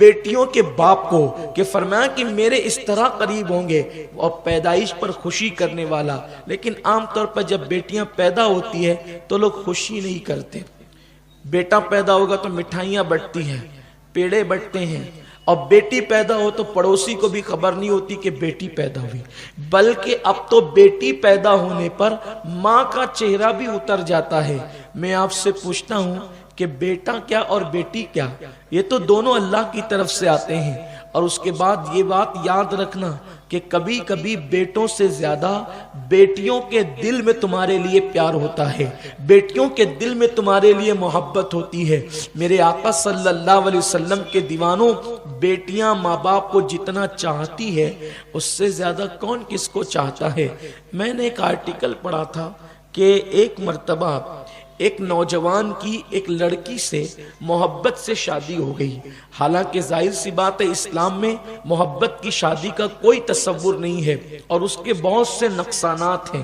بیٹیوں کے باپ کو کہ فرمایا کہ میرے اس طرح قریب ہوں گے اور پیدائش پر خوشی کرنے والا. لیکن عام طور پر جب بیٹیاں پیدا ہوتی ہے تو لوگ خوشی نہیں کرتے. بیٹا پیدا ہوگا تو مٹھائیاں بٹتی ہیں, پیڑے بٹتے ہیں, اور بیٹی پیدا ہو تو پڑوسی کو بھی خبر نہیں ہوتی کہ بیٹی پیدا ہوئی. بلکہ اب تو بیٹی پیدا ہونے پر ماں کا چہرہ بھی اتر جاتا ہے. میں آپ سے پوچھتا ہوں کہ بیٹا کیا اور بیٹی کیا, یہ تو دونوں اللہ کی طرف سے آتے ہیں. اور اس کے بعد یہ بات یاد رکھنا کہ کبھی کبھی بیٹوں سے زیادہ بیٹیوں کے دل میں تمہارے لیے پیار ہوتا ہے, بیٹیوں کے دل میں تمہارے لیے محبت ہوتی ہے. میرے آقا صلی اللہ علیہ وسلم کے دیوانوں, بیٹیاں ماں باپ کو جتنا چاہتی ہے اس سے زیادہ کون کس کو چاہتا ہے. میں نے ایک آرٹیکل پڑھا تھا کہ ایک مرتبہ ایک نوجوان کی ایک لڑکی سے محبت سے شادی ہو گئی. حالانکہ ظاہر سی بات ہے اسلام میں محبت کی شادی کا کوئی تصور نہیں ہے اور اس کے بہت سے نقصانات ہیں.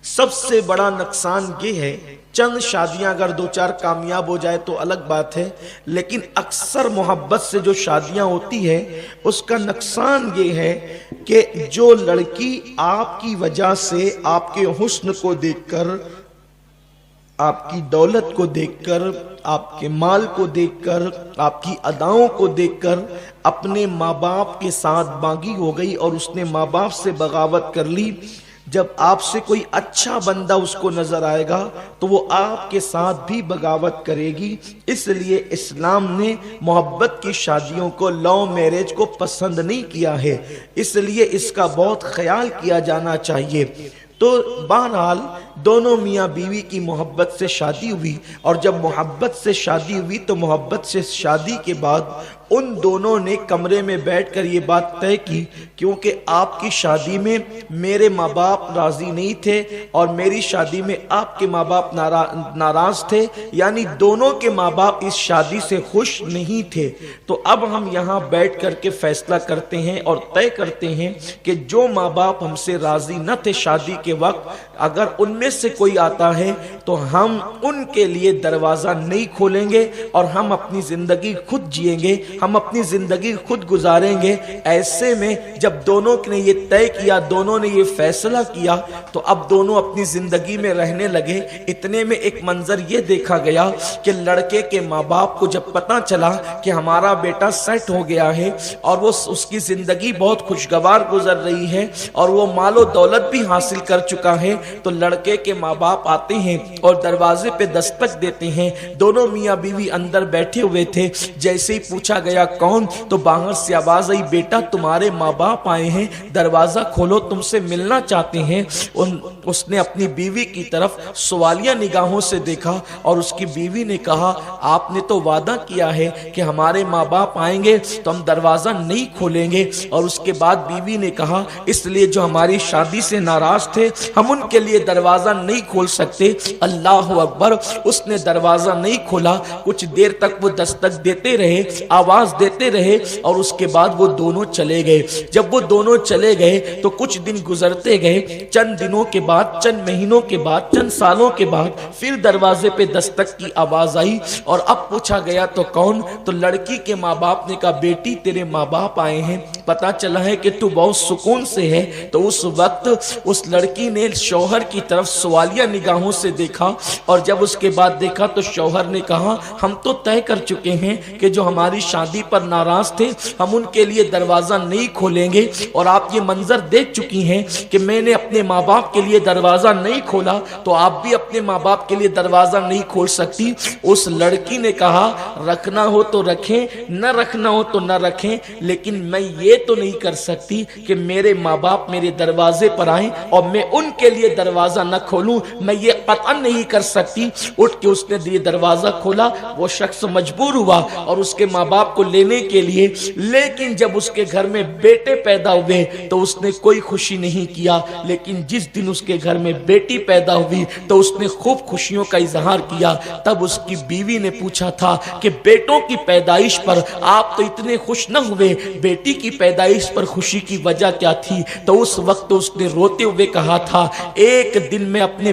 سب سے بڑا نقصان یہ ہے, چند شادیاں اگر دو چار کامیاب ہو جائے تو الگ بات ہے, لیکن اکثر محبت سے جو شادیاں ہوتی ہے اس کا نقصان یہ ہے کہ جو لڑکی آپ کی وجہ سے آپ کے حسن کو دیکھ کر, آپ کی دولت کو دیکھ کر, آپ کے مال کو دیکھ کر, آپ کی اداؤں کو دیکھ کر اپنے ماں باپ کے ساتھ باغی ہو گئی اور اس نے ماں باپ سے بغاوت کر لی. جب آپ سے کوئی اچھا بندہ اس کو نظر آئے گا تو وہ آپ کے ساتھ بھی بغاوت کرے گی. اس لیے اسلام نے محبت کی شادیوں کو, لو میرج کو پسند نہیں کیا ہے. اس لیے اس کا بہت خیال کیا جانا چاہیے. تو بہرحال دونوں میاں بیوی کی محبت سے شادی ہوئی, اور جب محبت سے شادی ہوئی تو محبت سے شادی کے بعد ان دونوں نے کمرے میں بیٹھ کر یہ بات طے کی, کیونکہ آپ کی شادی میں میرے ماں باپ راضی نہیں تھے اور میری شادی میں آپ کے ماں باپ ناراض تھے, یعنی دونوں کے ماں باپ اس شادی سے خوش نہیں تھے. تو اب ہم یہاں بیٹھ کر کے فیصلہ کرتے ہیں اور طے کرتے ہیں کہ جو ماں باپ ہم سے راضی نہ تھے شادی کے وقت, اگر ان میں سے کوئی آتا ہے تو ہم ان کے لیے دروازہ نہیں کھولیں گے اور ہم اپنی زندگی خود جیئیں گے, ہم اپنی زندگی خود گزاریں گے. ایسے میں جب دونوں نے یہ طے کیا, دونوں نے یہ فیصلہ کیا, تو اب دونوں اپنی زندگی میں رہنے لگے. اتنے میں ایک منظر یہ دیکھا گیا کہ لڑکے کے ماں باپ کو جب پتا چلا کہ ہمارا بیٹا سیٹ ہو گیا ہے اور وہ اس کی زندگی بہت خوشگوار گزر رہی ہے اور وہ مال و دولت بھی حاصل کر چکا ہے, تو لڑکے کے ماں باپ آتے ہیں اور دروازے پہ دستک دیتے ہیں. دونوں میاں بیوی اندر بیٹھے ہوئے تھے. جیسے ہی پوچھا گیا کون, تو باہر سے آواز آئی, بیٹا تمہارے ماں باپ آئے ہیں, دروازہ کھولو, تم سے ملنا چاہتے ہیں. اس نے اپنی بیوی کی طرف سوالیہ نگاہوں سے دیکھا اور اس کی بیوی نے کہا, آپ نے تو وعدہ کیا ہے کہ ہمارے ماں باپ آئیں گے تو ہم دروازہ نہیں کھولیں گے. اور اس کے بعد بیوی نے کہا, اس لیے جو ہماری شادی سے ناراض تھے ہم ان کے لیے دروازہ نہیں کھول سکتے. اللہ اکبر. اس نے دروازہ نہیں کھولا. کچھ دیر تک وہ دستک دیتے رہے, آواز دیتے رہے, اور اس کے بعد وہ دونوں چلے گئے. جب وہ دونوں چلے گئے تو کچھ دن گزرتے گئے. چند دنوں کے بعد, چند مہینوں کے بعد, چند سالوں کے بعد پھر دروازے پہ دستک کی آواز آئی اور اب پوچھا گیا تو کون, تو لڑکی کے ماں باپ نے کہا, بیٹی تیرے ماں باپ آئے ہیں, پتا چلا ہے کہ تو بہت سکون سے ہے. تو اس وقت اس لڑکی نے شوہر کی طرف سوالیہ نگاہوں سے دیکھا, اور جب اس کے بعد دیکھا تو شوہر نے کہا, ہم تو طے کر چکے ہیں کہ جو ہماری شادی پر ناراض تھے ہم ان کے لیے دروازہ نہیں کھولیں گے, اور آپ یہ منظر دیکھ چکی ہیں کہ میں نے اپنے ماں باپ کے لیے دروازہ نہیں کھولا, تو آپ بھی اپنے ماں باپ کے لیے دروازہ نہیں کھول سکتی. اس لڑکی نے کہا, رکھنا ہو تو رکھیں, نہ رکھنا ہو تو نہ رکھیں, لیکن میں یہ تو نہیں کر سکتی کہ میرے ماں باپ میرے دروازے پر آئیں اور میں ان کے لیے دروازہ نہ کھولوں, میں یہ قطعاً نہیں کر سکتی. اٹھ کے اس نے یہ دروازہ کھولا. وہ شخص مجبور ہوا اور اس کے ماں باپ کو لینے کے لیے, لیکن جب اس کے گھر میں بیٹے پیدا ہوئے تو اس نے کوئی خوشی نہیں کیا. لیکن جس دن اس کے گھر میں بیٹی پیدا ہوئی تو اس نے خوب خوشیوں کا اظہار کیا. تب اس کی بیوی نے پوچھا تھا کہ بیٹوں کی پیدائش پر آپ تو اتنے خوش نہ ہوئے, بیٹی کی پیدائش پر خوشی کی وجہ کیا تھی؟ تو اس وقت اس نے روتے ہوئے کہا تھا, ایک دن میں اپنے